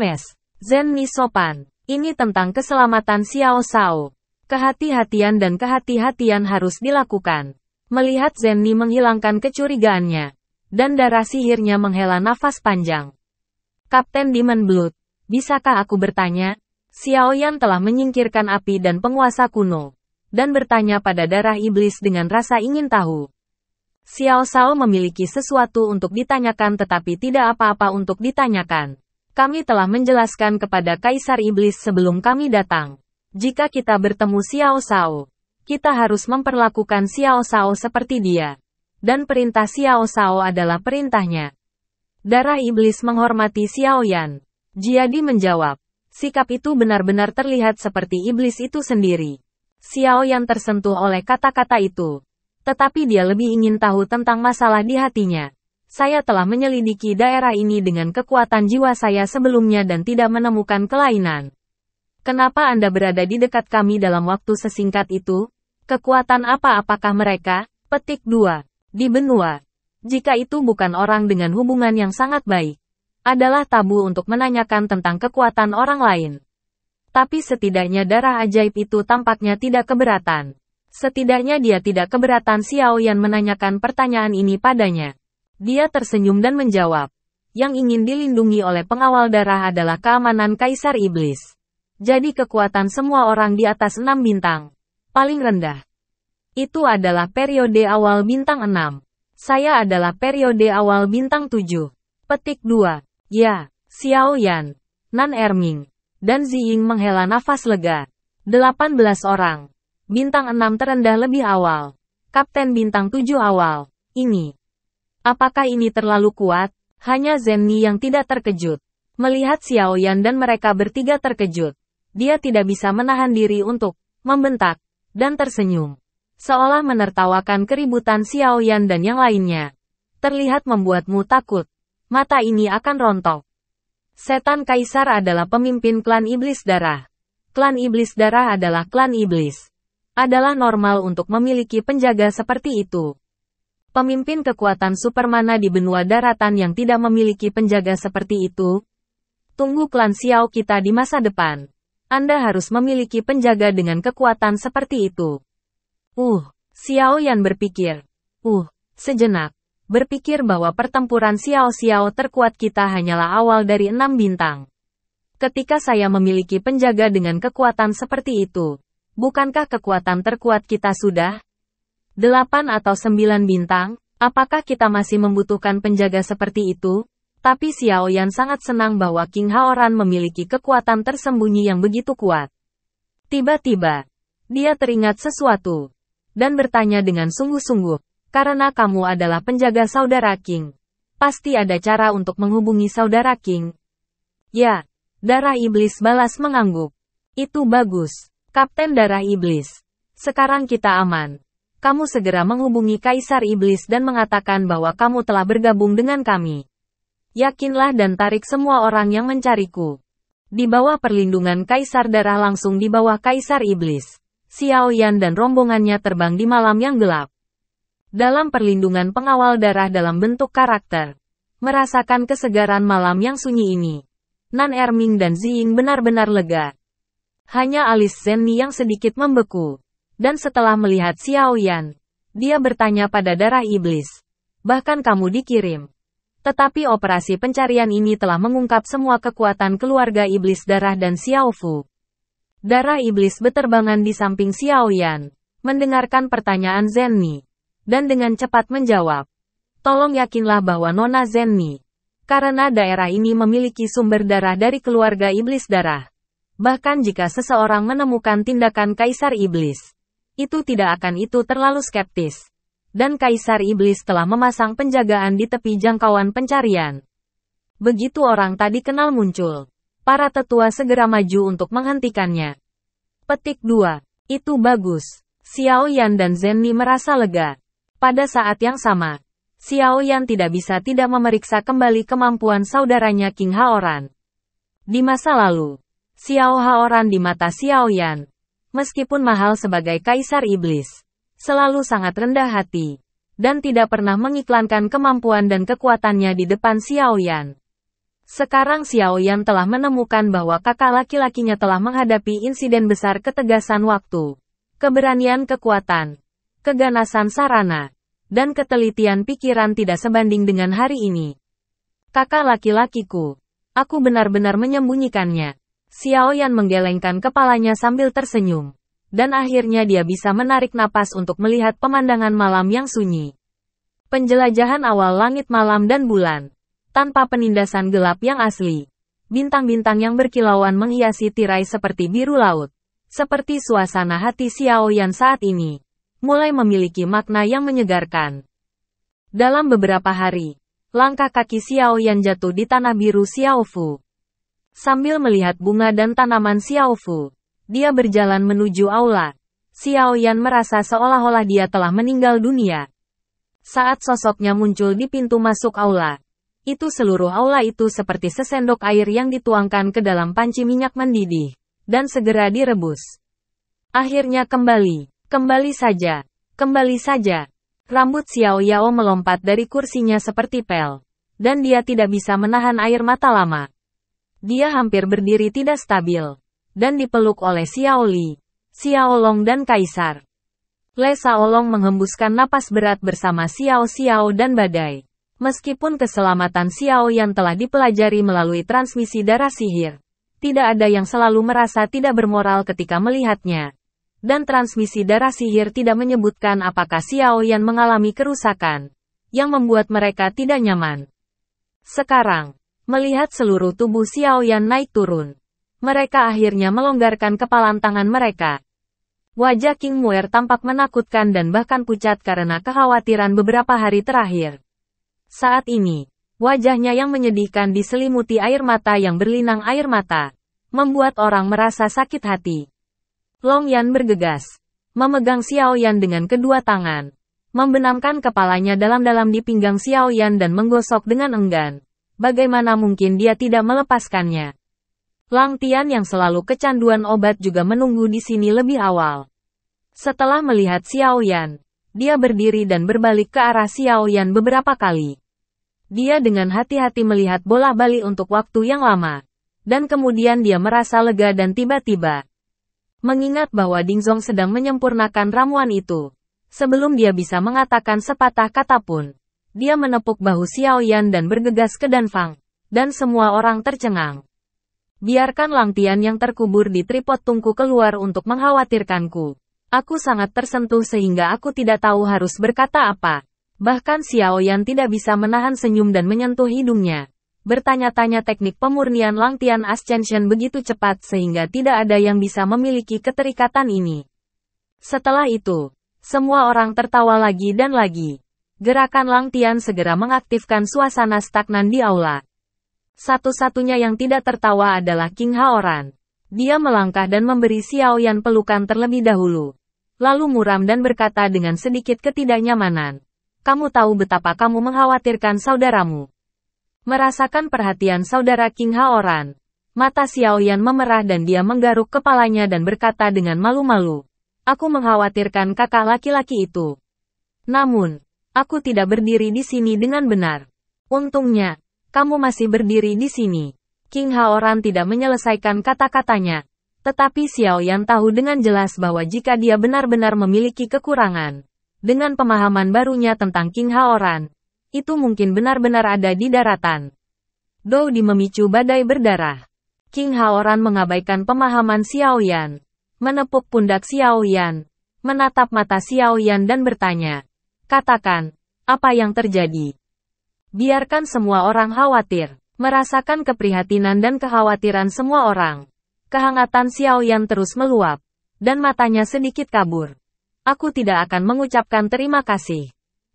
Hermes, Zenni sopan. Ini tentang keselamatan Xiao Shao. Kehati-hatian dan kehati-hatian harus dilakukan. Melihat Zenni menghilangkan kecurigaannya, dan darah sihirnya menghela nafas panjang. Kapten Demon Blood, bisakah aku bertanya? Xiao Yan telah menyingkirkan api dan penguasa kuno, dan bertanya pada darah iblis dengan rasa ingin tahu. Xiao Shao memiliki sesuatu untuk ditanyakan tetapi tidak apa-apa untuk ditanyakan. Kami telah menjelaskan kepada Kaisar Iblis sebelum kami datang. Jika kita bertemu Xiao Shao, kita harus memperlakukan Xiao Shao seperti dia. Dan perintah Xiao Shao adalah perintahnya. Darah Iblis menghormati Xiao Yan. Jiadi menjawab. Sikap itu benar-benar terlihat seperti iblis itu sendiri. Xiao Yan tersentuh oleh kata-kata itu. Tetapi dia lebih ingin tahu tentang masalah di hatinya. Saya telah menyelidiki daerah ini dengan kekuatan jiwa saya sebelumnya dan tidak menemukan kelainan. Kenapa Anda berada di dekat kami dalam waktu sesingkat itu? Kekuatan apakah mereka? Petik 2. Di benua. Jika itu bukan orang dengan hubungan yang sangat baik, adalah tabu untuk menanyakan tentang kekuatan orang lain. Tapi setidaknya darah ajaib itu tampaknya tidak keberatan. Setidaknya dia tidak keberatan Xiao Yan menanyakan pertanyaan ini padanya. Dia tersenyum dan menjawab. Yang ingin dilindungi oleh pengawal darah adalah keamanan Kaisar Iblis. Jadi kekuatan semua orang di atas 6 bintang. Paling rendah. Itu adalah periode awal bintang 6. Saya adalah periode awal bintang 7. Petik 2. Ya, Xiao Yan, Nan Erming, dan Ziying menghela nafas lega. 18 orang. Bintang 6 terendah lebih awal. Kapten bintang 7 awal. Ini. Apakah ini terlalu kuat? Hanya Zenni yang tidak terkejut. Melihat Xiao Yan dan mereka bertiga terkejut. Dia tidak bisa menahan diri untuk membentak dan tersenyum. Seolah menertawakan keributan Xiao Yan dan yang lainnya. Terlihat membuatmu takut. Mata ini akan rontok. Setan Kaisar adalah pemimpin klan Iblis Darah. Klan Iblis Darah adalah klan Iblis. Adalah normal untuk memiliki penjaga seperti itu. Pemimpin kekuatan supermana di benua daratan yang tidak memiliki penjaga seperti itu. Tunggu klan Xiao kita di masa depan. Anda harus memiliki penjaga dengan kekuatan seperti itu. Xiao Yan berpikir. Sejenak. Berpikir bahwa pertempuran Xiao terkuat kita hanyalah awal dari 6 bintang. Ketika saya memiliki penjaga dengan kekuatan seperti itu, bukankah kekuatan terkuat kita sudah 8 atau 9 bintang? Apakah kita masih membutuhkan penjaga seperti itu? Tapi Xiao Yan sangat senang bahwa King Haoran memiliki kekuatan tersembunyi yang begitu kuat. Tiba-tiba, dia teringat sesuatu. Dan bertanya dengan sungguh-sungguh. Karena kamu adalah penjaga saudara King. Pasti ada cara untuk menghubungi saudara King. Ya, darah iblis balas mengangguk. Itu bagus, Kapten Darah Iblis. Sekarang kita aman. Kamu segera menghubungi Kaisar Iblis dan mengatakan bahwa kamu telah bergabung dengan kami. Yakinlah dan tarik semua orang yang mencariku. Di bawah perlindungan Kaisar Darah langsung di bawah Kaisar Iblis. Xiao Yan dan rombongannya terbang di malam yang gelap. Dalam perlindungan pengawal darah dalam bentuk karakter. Merasakan kesegaran malam yang sunyi ini. Nan Erming dan Ziying benar-benar lega. Hanya alis Zenni yang sedikit membeku. Dan setelah melihat Xiao Yan, dia bertanya pada darah iblis. Bahkan kamu dikirim. Tetapi operasi pencarian ini telah mengungkap semua kekuatan keluarga iblis darah dan Xiao Fu. Darah iblis beterbangan di samping Xiao Yan. Mendengarkan pertanyaan Zenni. Dan dengan cepat menjawab. Tolong yakinlah bahwa Nona Zenni. Karena daerah ini memiliki sumber darah dari keluarga iblis darah. Bahkan jika seseorang menemukan tindakan Kaisar Iblis. Itu tidak akan itu terlalu skeptis. Dan Kaisar Iblis telah memasang penjagaan di tepi jangkauan pencarian. Begitu orang tadi kenal muncul. Para tetua segera maju untuk menghentikannya. Petik 2. Itu bagus. Xiao Yan dan Zenni merasa lega. Pada saat yang sama, Xiao Yan tidak bisa tidak memeriksa kembali kemampuan saudaranya King Haoran. Di masa lalu, Xiao Haoran di mata Xiao Yan, meskipun mahal sebagai Kaisar Iblis, selalu sangat rendah hati, dan tidak pernah mengiklankan kemampuan dan kekuatannya di depan Xiao Yan. Sekarang Xiao Yan telah menemukan bahwa kakak laki-lakinya telah menghadapi insiden besar ketegasan waktu, keberanian kekuatan, keganasan sarana, dan ketelitian pikiran tidak sebanding dengan hari ini. Kakak laki-lakiku, aku benar-benar menyembunyikannya. Xiao Yan menggelengkan kepalanya sambil tersenyum. Dan akhirnya dia bisa menarik napas untuk melihat pemandangan malam yang sunyi. Penjelajahan awal langit malam dan bulan. Tanpa penindasan gelap yang asli. Bintang-bintang yang berkilauan menghiasi tirai seperti biru laut. Seperti suasana hati Xiao Yan saat ini. Mulai memiliki makna yang menyegarkan. Dalam beberapa hari, langkah kaki Xiao Yan jatuh di tanah biru Xiaofu. Sambil melihat bunga dan tanaman Xiaofu, dia berjalan menuju aula. Xiao Yan merasa seolah-olah dia telah meninggal dunia. Saat sosoknya muncul di pintu masuk aula, seluruh aula itu seperti sesendok air yang dituangkan ke dalam panci minyak mendidih, dan segera direbus. Akhirnya kembali saja. Rambut Xiao Yao melompat dari kursinya seperti pel, dan dia tidak bisa menahan air mata lama. Dia hampir berdiri tidak stabil, dan dipeluk oleh Xiao Li, Xiao Long dan Kaisar. Le Shaolong menghembuskan napas berat bersama Xiao Xiao dan Badai. Meskipun keselamatan Xiao Yan telah dipelajari melalui transmisi darah sihir, tidak ada yang selalu merasa tidak bermoral ketika melihatnya. Dan transmisi darah sihir tidak menyebutkan apakah Xiao Yan mengalami kerusakan, yang membuat mereka tidak nyaman. Sekarang, melihat seluruh tubuh Xiao Yan naik turun, mereka akhirnya melonggarkan kepalan tangan mereka. Wajah King Muer tampak menakutkan dan bahkan pucat karena kekhawatiran beberapa hari terakhir. Saat ini, wajahnya yang menyedihkan diselimuti air mata yang berlinang air mata, membuat orang merasa sakit hati. Long Yan bergegas, memegang Xiao Yan dengan kedua tangan, membenamkan kepalanya dalam-dalam di pinggang Xiao Yan dan menggosok dengan enggan. Bagaimana mungkin dia tidak melepaskannya? Lang Tian yang selalu kecanduan obat juga menunggu di sini lebih awal. Setelah melihat Xiao Yan, dia berdiri dan berbalik ke arah Xiao Yan beberapa kali. Dia dengan hati-hati melihat bola-balik untuk waktu yang lama. Dan kemudian dia merasa lega dan tiba-tiba mengingat bahwa Dingzong sedang menyempurnakan ramuan itu. Sebelum dia bisa mengatakan sepatah kata pun, dia menepuk bahu Xiao Yan dan bergegas ke Danfang. Dan semua orang tercengang. Biarkan Lang Tian yang terkubur di tripod tungku keluar untuk mengkhawatirkanku. Aku sangat tersentuh sehingga aku tidak tahu harus berkata apa. Bahkan Xiao Yan tidak bisa menahan senyum dan menyentuh hidungnya. Bertanya-tanya teknik pemurnian Lang Tian Ascension begitu cepat sehingga tidak ada yang bisa memiliki keterikatan ini. Setelah itu, semua orang tertawa lagi dan lagi. Gerakan Lang Tian segera mengaktifkan suasana stagnan di aula. Satu-satunya yang tidak tertawa adalah King Haoran. Dia melangkah dan memberi Xiao Yan pelukan terlebih dahulu. Lalu muram dan berkata dengan sedikit ketidaknyamanan. Kamu tahu betapa kamu mengkhawatirkan saudaramu. Merasakan perhatian saudara King Haoran. Mata Xiao Yan memerah dan dia menggaruk kepalanya dan berkata dengan malu-malu. Aku mengkhawatirkan kakak laki-laki itu. Namun, aku tidak berdiri di sini dengan benar. Untungnya, kamu masih berdiri di sini. King Haoran tidak menyelesaikan kata-katanya. Tetapi Xiao Yan tahu dengan jelas bahwa jika dia benar-benar memiliki kekurangan, dengan pemahaman barunya tentang King Haoran, itu mungkin benar-benar ada di daratan. Dou di memicu badai berdarah. King Haoran mengabaikan pemahaman Xiao Yan, menepuk pundak Xiao Yan, menatap mata Xiao Yan dan bertanya, katakan, apa yang terjadi? Biarkan semua orang khawatir, merasakan keprihatinan dan kekhawatiran semua orang. Kehangatan Xiao Yan terus meluap, dan matanya sedikit kabur. Aku tidak akan mengucapkan terima kasih.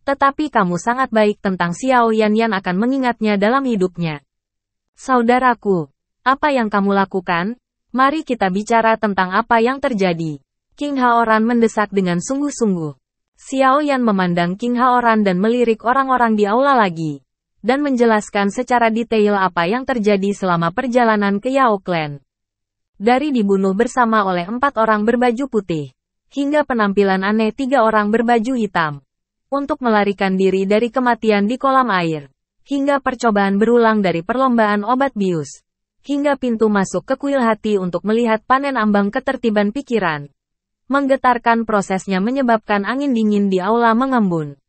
Tetapi kamu sangat baik tentang Xiao Yan akan mengingatnya dalam hidupnya. Saudaraku, apa yang kamu lakukan? Mari kita bicara tentang apa yang terjadi. King Haoran mendesak dengan sungguh-sungguh. Xiao Yan memandang King Haoran dan melirik orang-orang di aula lagi. Dan menjelaskan secara detail apa yang terjadi selama perjalanan ke Yao Clan. Dari dibunuh bersama oleh 4 orang berbaju putih, hingga penampilan aneh 3 orang berbaju hitam. Untuk melarikan diri dari kematian di kolam air, hingga percobaan berulang dari perlombaan obat bius, hingga pintu masuk ke kuil hati untuk melihat panen ambang ketertiban pikiran. Menggetarkan prosesnya menyebabkan angin dingin di aula mengembun.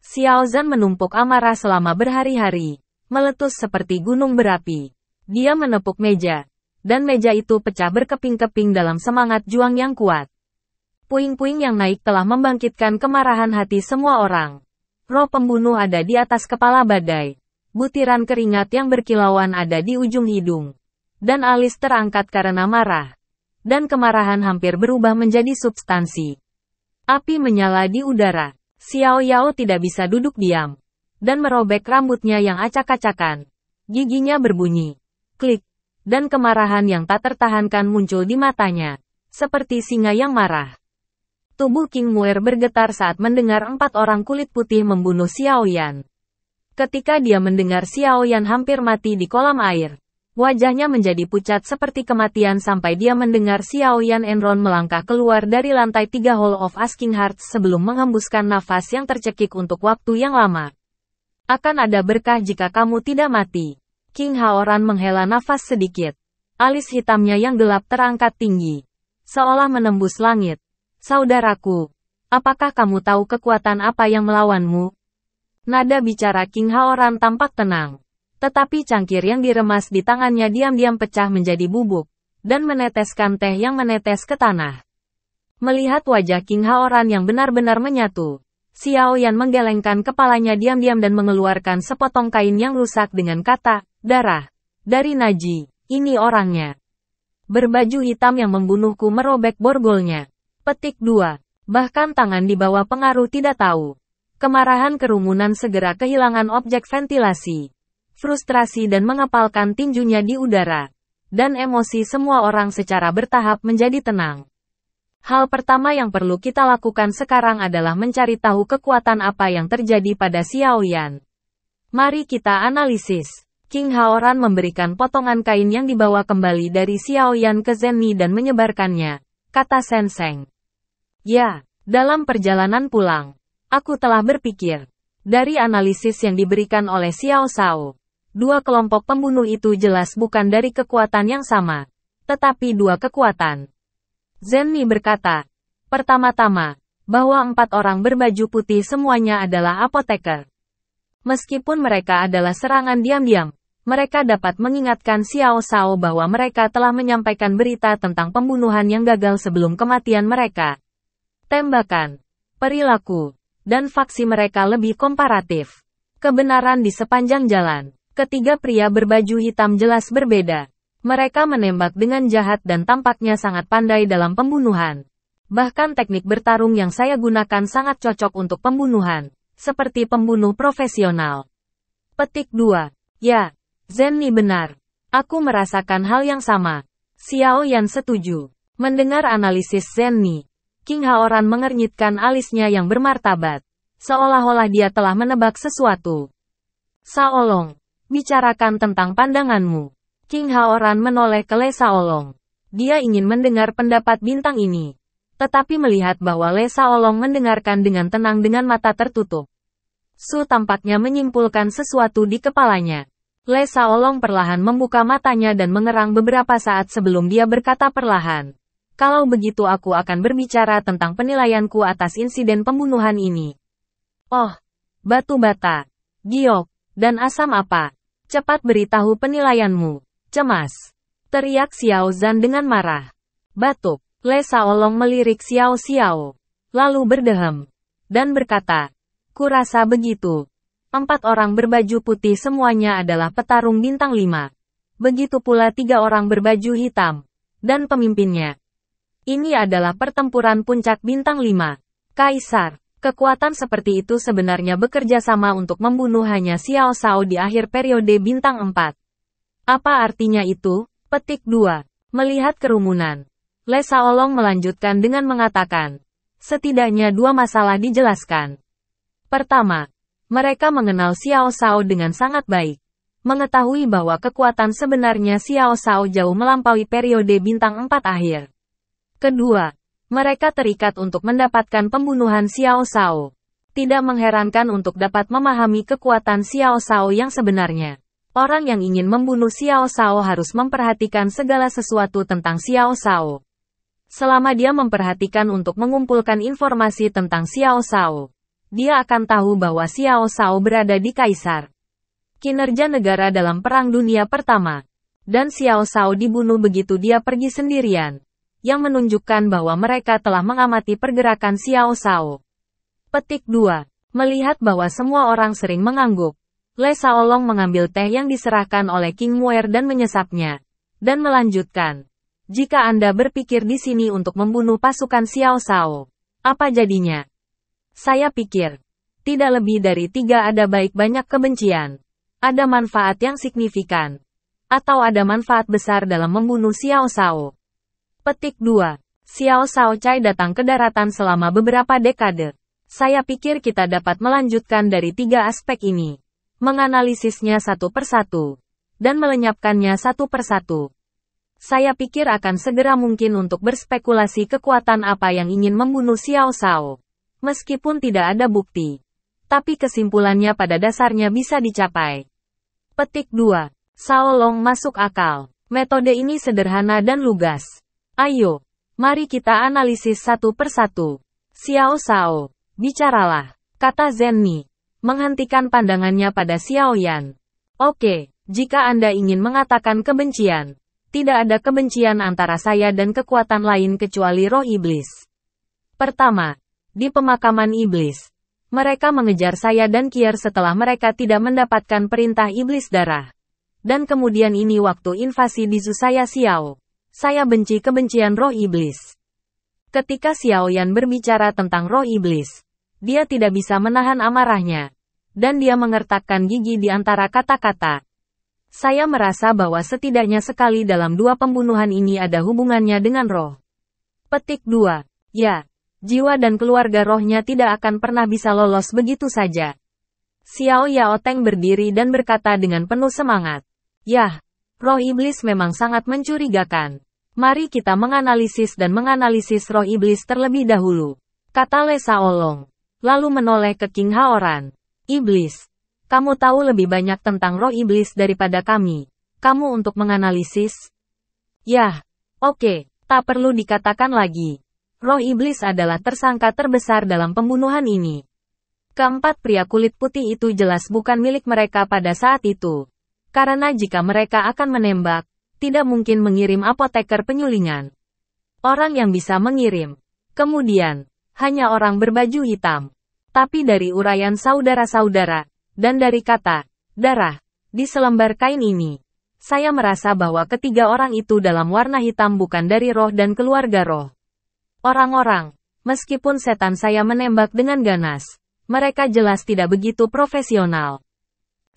Xiao Zhan menumpuk amarah selama berhari-hari, meletus seperti gunung berapi. Dia menepuk meja, dan meja itu pecah berkeping-keping dalam semangat juang yang kuat. Puing-puing yang naik telah membangkitkan kemarahan hati semua orang. Roh pembunuh ada di atas kepala badai. Butiran keringat yang berkilauan ada di ujung hidung. Dan alis terangkat karena marah. Dan kemarahan hampir berubah menjadi substansi. Api menyala di udara. Xiao Yao tidak bisa duduk diam. Dan merobek rambutnya yang acak-acakan. Giginya berbunyi. Klik. Dan kemarahan yang tak tertahankan muncul di matanya. Seperti singa yang marah. Tubuh King Muer bergetar saat mendengar 4 orang kulit putih membunuh Xiao Yan. Ketika dia mendengar Xiao Yan hampir mati di kolam air, wajahnya menjadi pucat seperti kematian sampai dia mendengar Xiao Yan Enron melangkah keluar dari lantai 3 Hall of Asking Hearts sebelum menghembuskan nafas yang tercekik untuk waktu yang lama. Akan ada berkah jika kamu tidak mati. King Haoran menghela nafas sedikit. Alis hitamnya yang gelap terangkat tinggi, seolah menembus langit. Saudaraku, apakah kamu tahu kekuatan apa yang melawanmu? Nada bicara King Haoran tampak tenang. Tetapi cangkir yang diremas di tangannya diam-diam pecah menjadi bubuk, dan meneteskan teh yang menetes ke tanah. Melihat wajah King Haoran yang benar-benar menyatu, Xiao Yan menggelengkan kepalanya diam-diam dan mengeluarkan sepotong kain yang rusak dengan kata, darah. Dari Naji, ini orangnya. Berbaju hitam yang membunuhku merobek borgolnya. Petik 2. Bahkan tangan di bawah pengaruh tidak tahu. Kemarahan kerumunan segera kehilangan objek ventilasi. Frustrasi dan mengepalkan tinjunya di udara. Dan emosi semua orang secara bertahap menjadi tenang. Hal pertama yang perlu kita lakukan sekarang adalah mencari tahu kekuatan apa yang terjadi pada Xiao Yan. Mari kita analisis. King Haoran memberikan potongan kain yang dibawa kembali dari Xiao Yan ke Zenni dan menyebarkannya, kata Senseng. Ya, dalam perjalanan pulang, aku telah berpikir. Dari analisis yang diberikan oleh Xiao Shao, 2 kelompok pembunuh itu jelas bukan dari kekuatan yang sama, tetapi 2 kekuatan. Zenni berkata, pertama-tama, bahwa 4 orang berbaju putih semuanya adalah apoteker. Meskipun mereka adalah serangan diam-diam, mereka dapat mengingatkan Xiao Shao bahwa mereka telah menyampaikan berita tentang pembunuhan yang gagal sebelum kematian mereka. Tembakan, perilaku, dan faksi mereka lebih komparatif. Kebenaran di sepanjang jalan. Ketiga pria berbaju hitam jelas berbeda. Mereka menembak dengan jahat dan tampaknya sangat pandai dalam pembunuhan. Bahkan teknik bertarung yang saya gunakan sangat cocok untuk pembunuhan, seperti pembunuh profesional. Petik 2. Ya, Zenni benar. Aku merasakan hal yang sama. Xiao Yan setuju. Mendengar analisis Zenni, King Haoran mengernyitkan alisnya yang bermartabat. Seolah-olah dia telah menebak sesuatu. Saolong, bicarakan tentang pandanganmu. King Haoran menoleh ke Le Saolong. Dia ingin mendengar pendapat bintang ini. Tetapi melihat bahwa Le Saolong mendengarkan dengan tenang dengan mata tertutup. Su tampaknya menyimpulkan sesuatu di kepalanya. Le Saolong perlahan membuka matanya dan mengerang beberapa saat sebelum dia berkata perlahan. Kalau begitu aku akan berbicara tentang penilaianku atas insiden pembunuhan ini. Oh, batu bata, giok, dan asam apa? Cepat beritahu penilaianmu. Cemas. Teriak Xiao Zhan dengan marah. Batuk. Le Saolong melirik Xiao Xiao. Lalu berdehem. Dan berkata. Kurasa begitu. 4 orang berbaju putih semuanya adalah petarung bintang 5. Begitu pula 3 orang berbaju hitam. Dan pemimpinnya. Ini adalah pertempuran puncak bintang 5. Kaisar, kekuatan seperti itu sebenarnya bekerja sama untuk membunuh hanya Xiao Shao di akhir periode bintang 4. Apa artinya itu? Petik 2. Melihat kerumunan, Le Saolong melanjutkan dengan mengatakan, setidaknya 2 masalah dijelaskan. Pertama, mereka mengenal Xiao Shao dengan sangat baik. Mengetahui bahwa kekuatan sebenarnya Xiao Shao jauh melampaui periode bintang 4 akhir. Kedua, mereka terikat untuk mendapatkan pembunuhan Xiao Shao. Tidak mengherankan untuk dapat memahami kekuatan Xiao Shao yang sebenarnya. Orang yang ingin membunuh Xiao Shao harus memperhatikan segala sesuatu tentang Xiao Shao. Selama dia memperhatikan untuk mengumpulkan informasi tentang Xiao Shao, dia akan tahu bahwa Xiao Shao berada di Kaisar. Kinerja negara dalam Perang Dunia Pertama. Dan Xiao Shao dibunuh begitu dia pergi sendirian. Yang menunjukkan bahwa mereka telah mengamati pergerakan Xiao Shao. Petik 2. Melihat bahwa semua orang sering mengangguk, Le Shaolong mengambil teh yang diserahkan oleh King Muer dan menyesapnya. Dan melanjutkan. Jika Anda berpikir di sini untuk membunuh pasukan Xiao Shao, apa jadinya? Saya pikir. Tidak lebih dari 3 ada baik banyak kebencian. Ada manfaat yang signifikan. Atau ada manfaat besar dalam membunuh Xiao Shao. Petik 2. Xiao Shao Cai datang ke daratan selama beberapa dekade. Saya pikir kita dapat melanjutkan dari 3 aspek ini. Menganalisisnya satu persatu. Dan melenyapkannya satu persatu. Saya pikir akan segera mungkin untuk berspekulasi kekuatan apa yang ingin membunuh Xiao Shao. Meskipun tidak ada bukti. Tapi kesimpulannya pada dasarnya bisa dicapai. Petik 2. Shaolong masuk akal. Metode ini sederhana dan lugas. Ayo, mari kita analisis satu persatu. Xiao Shao. Bicaralah, kata Zenni, menghentikan pandangannya pada Xiao Yan. Oke, jika Anda ingin mengatakan kebencian, tidak ada kebencian antara saya dan kekuatan lain kecuali roh iblis. Pertama, di pemakaman iblis, mereka mengejar saya dan Kier setelah mereka tidak mendapatkan perintah iblis darah. Dan kemudian ini waktu invasi di Zusaya Xiao. Saya benci kebencian roh iblis. Ketika Xiao Yan berbicara tentang roh iblis, dia tidak bisa menahan amarahnya. Dan dia mengertakkan gigi di antara kata-kata. Saya merasa bahwa setidaknya sekali dalam 2 pembunuhan ini ada hubungannya dengan roh. Petik 2. Ya, jiwa dan keluarga rohnya tidak akan pernah bisa lolos begitu saja. Xiao Yaoteng berdiri dan berkata dengan penuh semangat. Yah, roh iblis memang sangat mencurigakan. Mari kita menganalisis roh iblis terlebih dahulu. Kata Le Shaolong. Lalu menoleh ke King Haoran. Iblis, kamu tahu lebih banyak tentang roh iblis daripada kami. Kamu untuk menganalisis? Yah, oke, tak perlu dikatakan lagi. Roh iblis adalah tersangka terbesar dalam pembunuhan ini. Keempat pria kulit putih itu jelas bukan milik mereka pada saat itu. Karena jika mereka akan menembak, tidak mungkin mengirim apoteker penyulingan. Orang yang bisa mengirim. Kemudian, hanya orang berbaju hitam. Tapi dari uraian saudara-saudara, dan dari kata, darah, di selembar kain ini, saya merasa bahwa ketiga orang itu dalam warna hitam bukan dari roh dan keluarga roh. Orang-orang, meskipun setan saya menembak dengan ganas, mereka jelas tidak begitu profesional.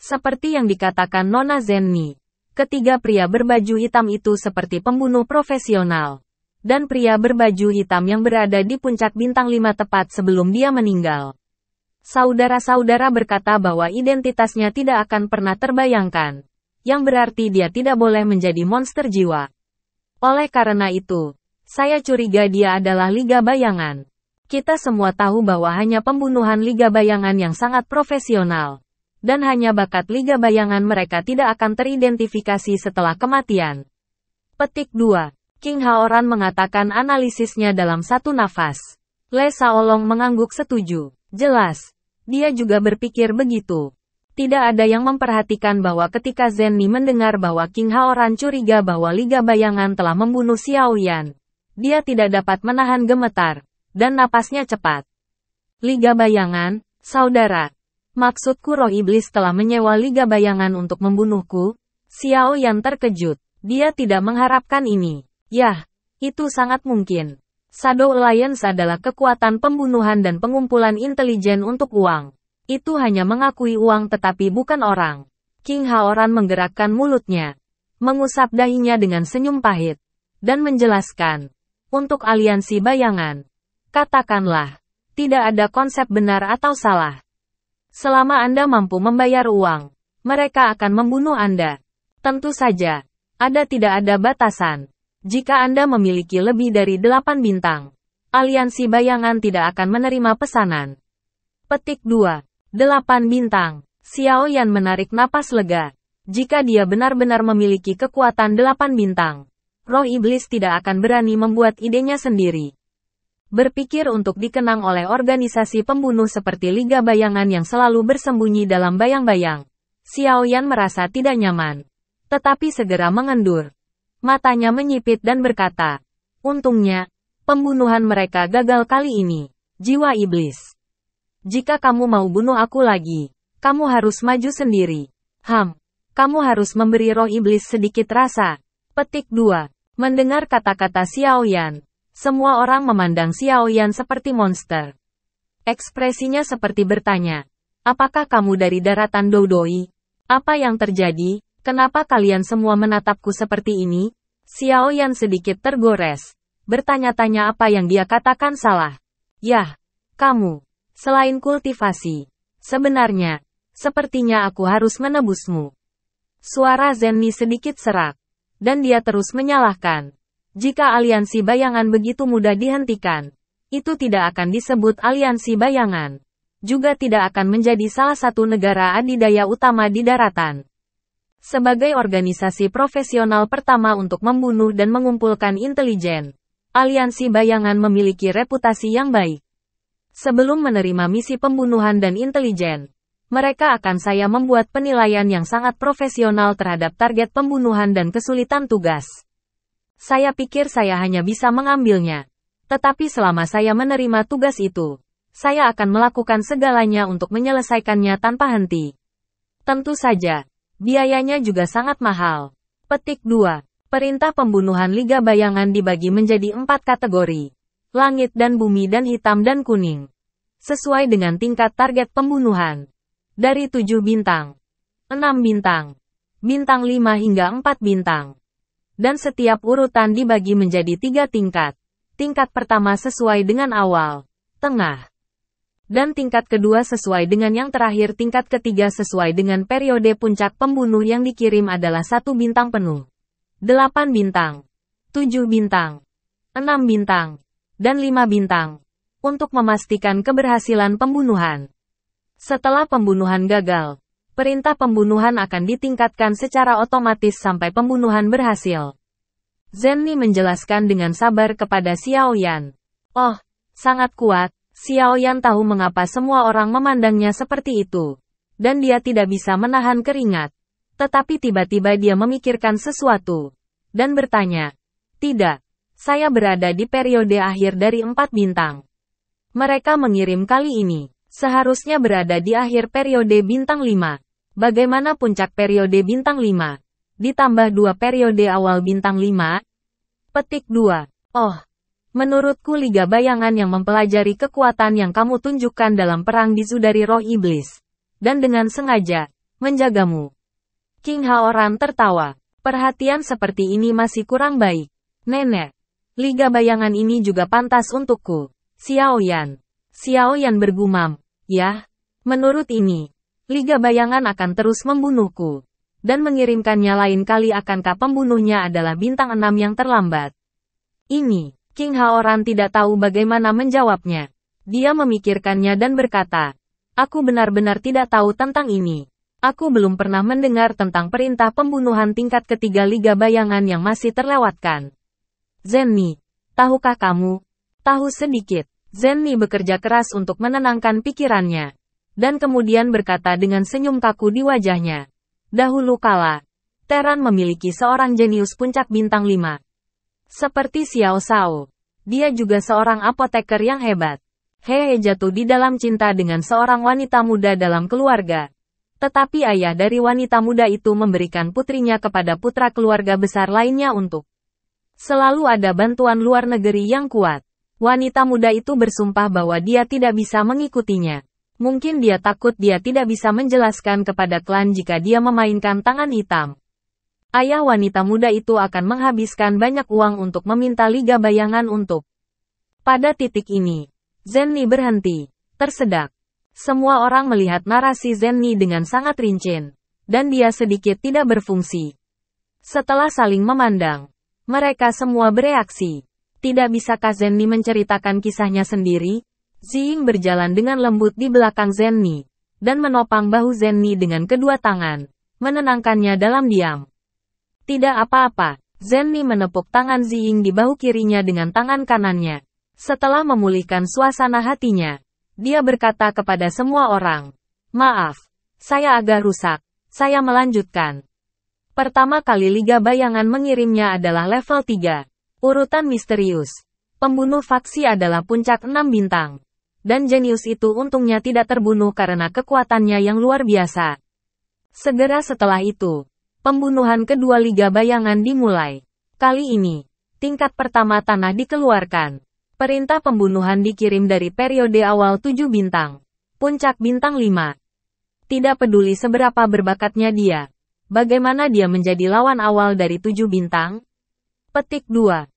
Seperti yang dikatakan Nona Zenni, ketiga pria berbaju hitam itu seperti pembunuh profesional. Dan pria berbaju hitam yang berada di puncak bintang 5 tepat sebelum dia meninggal. Saudara-saudara berkata bahwa identitasnya tidak akan pernah terbayangkan. Yang berarti dia tidak boleh menjadi monster jiwa. Oleh karena itu, saya curiga dia adalah Liga Bayangan. Kita semua tahu bahwa hanya pembunuhan Liga Bayangan yang sangat profesional. Dan hanya bakat Liga Bayangan mereka tidak akan teridentifikasi setelah kematian. Petik 2. King Haoran mengatakan analisisnya dalam satu nafas. Le Shaolong mengangguk setuju. Jelas. Dia juga berpikir begitu. Tidak ada yang memperhatikan bahwa ketika Zenni mendengar bahwa King Haoran curiga bahwa Liga Bayangan telah membunuh Xiao Yan. Dia tidak dapat menahan gemetar. Dan napasnya cepat. Liga Bayangan, saudara. Maksudku roh iblis telah menyewa Liga Bayangan untuk membunuhku? Xiao Yan terkejut. Dia tidak mengharapkan ini. Yah, itu sangat mungkin. Shadow Alliance adalah kekuatan pembunuhan dan pengumpulan intelijen untuk uang. Itu hanya mengakui uang tetapi bukan orang. King Haoran menggerakkan mulutnya. Mengusap dahinya dengan senyum pahit. Dan menjelaskan. Untuk aliansi bayangan. Katakanlah. Tidak ada konsep benar atau salah. Selama Anda mampu membayar uang. Mereka akan membunuh Anda. Tentu saja. Tidak ada batasan. Jika Anda memiliki lebih dari 8 bintang, aliansi bayangan tidak akan menerima pesanan. Petik 2. 8 bintang. Xiao Yan menarik napas lega. Jika dia benar-benar memiliki kekuatan 8 bintang, roh iblis tidak akan berani membuat idenya sendiri. Berpikir untuk dikenang oleh organisasi pembunuh seperti Liga Bayangan yang selalu bersembunyi dalam bayang-bayang, Xiao Yan merasa tidak nyaman. Tetapi segera mengendur. Matanya menyipit dan berkata, untungnya, pembunuhan mereka gagal kali ini. Jiwa iblis. Jika kamu mau bunuh aku lagi, kamu harus maju sendiri. Kamu harus memberi roh iblis sedikit rasa. Petik 2. Mendengar kata-kata Xiao Yan, semua orang memandang Xiao Yan seperti monster. Ekspresinya seperti bertanya, apakah kamu dari daratan Doudoi? Apa yang terjadi? Kenapa kalian semua menatapku seperti ini? Xiao Yan sedikit tergores. Bertanya-tanya apa yang dia katakan salah. Yah, kamu. Selain kultivasi. Sebenarnya, sepertinya aku harus menebusmu. Suara Zenny sedikit serak. Dan dia terus menyalahkan. Jika aliansi bayangan begitu mudah dihentikan, itu tidak akan disebut aliansi bayangan. Juga tidak akan menjadi salah satu negara adidaya utama di daratan. Sebagai organisasi profesional pertama untuk membunuh dan mengumpulkan intelijen, aliansi bayangan memiliki reputasi yang baik. Sebelum menerima misi pembunuhan dan intelijen, mereka akan saya membuat penilaian yang sangat profesional terhadap target pembunuhan dan kesulitan tugas. Saya pikir saya hanya bisa mengambilnya. Tetapi selama saya menerima tugas itu, saya akan melakukan segalanya untuk menyelesaikannya tanpa henti. Tentu saja, biayanya juga sangat mahal. Petik 2. Perintah pembunuhan Liga Bayangan dibagi menjadi 4 kategori. Langit dan bumi dan hitam dan kuning. Sesuai dengan tingkat target pembunuhan. Dari 7 bintang, 6 bintang, bintang 5 hingga 4 bintang. Dan setiap urutan dibagi menjadi 3 tingkat. Tingkat pertama sesuai dengan awal, tengah, dan tingkat kedua sesuai dengan yang terakhir. Tingkat ketiga sesuai dengan periode puncak pembunuh yang dikirim adalah 1 bintang penuh, 8 bintang, 7 bintang, 6 bintang, dan 5 bintang, untuk memastikan keberhasilan pembunuhan. Setelah pembunuhan gagal, perintah pembunuhan akan ditingkatkan secara otomatis sampai pembunuhan berhasil. Zenny menjelaskan dengan sabar kepada Xiao Yan. Oh, sangat kuat. Xiao Yan tahu mengapa semua orang memandangnya seperti itu. Dan dia tidak bisa menahan keringat. Tetapi tiba-tiba dia memikirkan sesuatu. Dan bertanya, tidak, saya berada di periode akhir dari 4 bintang. Mereka mengirim kali ini. Seharusnya berada di akhir periode bintang 5. Bagaimana puncak periode bintang 5? Ditambah 2 periode awal bintang 5? Petik 2. Oh, menurutku Liga Bayangan yang mempelajari kekuatan yang kamu tunjukkan dalam perang dari roh iblis. Dan dengan sengaja, menjagamu. King Haoran tertawa. Perhatian seperti ini masih kurang baik. Nenek, Liga Bayangan ini juga pantas untukku. Xiao Yan. Xiao Yan bergumam. Yah, menurut ini, Liga Bayangan akan terus membunuhku. Dan mengirimkannya lain kali. Akankah pembunuhnya adalah bintang 6 yang terlambat? Ini, King Haoran tidak tahu bagaimana menjawabnya. Dia memikirkannya dan berkata, aku benar-benar tidak tahu tentang ini. Aku belum pernah mendengar tentang perintah pembunuhan tingkat ketiga Liga Bayangan yang masih terlewatkan. Zenny, tahukah kamu? Tahu sedikit. Zenny bekerja keras untuk menenangkan pikirannya. Dan kemudian berkata dengan senyum kaku di wajahnya. Dahulu kala, Teran memiliki seorang jenius puncak bintang 5. Seperti Xiao Shao. Dia juga seorang apoteker yang hebat. Hehe jatuh di dalam cinta dengan seorang wanita muda dalam keluarga. Tetapi ayah dari wanita muda itu memberikan putrinya kepada putra keluarga besar lainnya untuk selalu ada bantuan luar negeri yang kuat. Wanita muda itu bersumpah bahwa dia tidak bisa mengikutinya. Mungkin dia takut dia tidak bisa menjelaskan kepada klan jika dia memainkan tangan hitam. Ayah wanita muda itu akan menghabiskan banyak uang untuk meminta Liga Bayangan untuk. Pada titik ini, Zenny berhenti, tersedak. Semua orang melihat narasi Zenny dengan sangat rinci, dan dia sedikit tidak berfungsi. Setelah saling memandang, mereka semua bereaksi. Tidak bisakah Zenny menceritakan kisahnya sendiri? Ziying berjalan dengan lembut di belakang Zenni, dan menopang bahu Zenni dengan kedua tangan, menenangkannya dalam diam. Tidak apa-apa, Zenni menepuk tangan Ziying di bahu kirinya dengan tangan kanannya. Setelah memulihkan suasana hatinya, dia berkata kepada semua orang, "Maaf, saya agak rusak, saya melanjutkan." Pertama kali Liga Bayangan mengirimnya adalah level 3. Urutan misterius. Pembunuh faksi adalah puncak 6 bintang. Dan jenius itu untungnya tidak terbunuh karena kekuatannya yang luar biasa. Segera setelah itu, pembunuhan kedua Liga Bayangan dimulai. Kali ini, tingkat pertama tanah dikeluarkan. Perintah pembunuhan dikirim dari periode awal 7 bintang. Puncak bintang 5. Tidak peduli seberapa berbakatnya dia. Bagaimana dia menjadi lawan awal dari 7 bintang? Petik 2.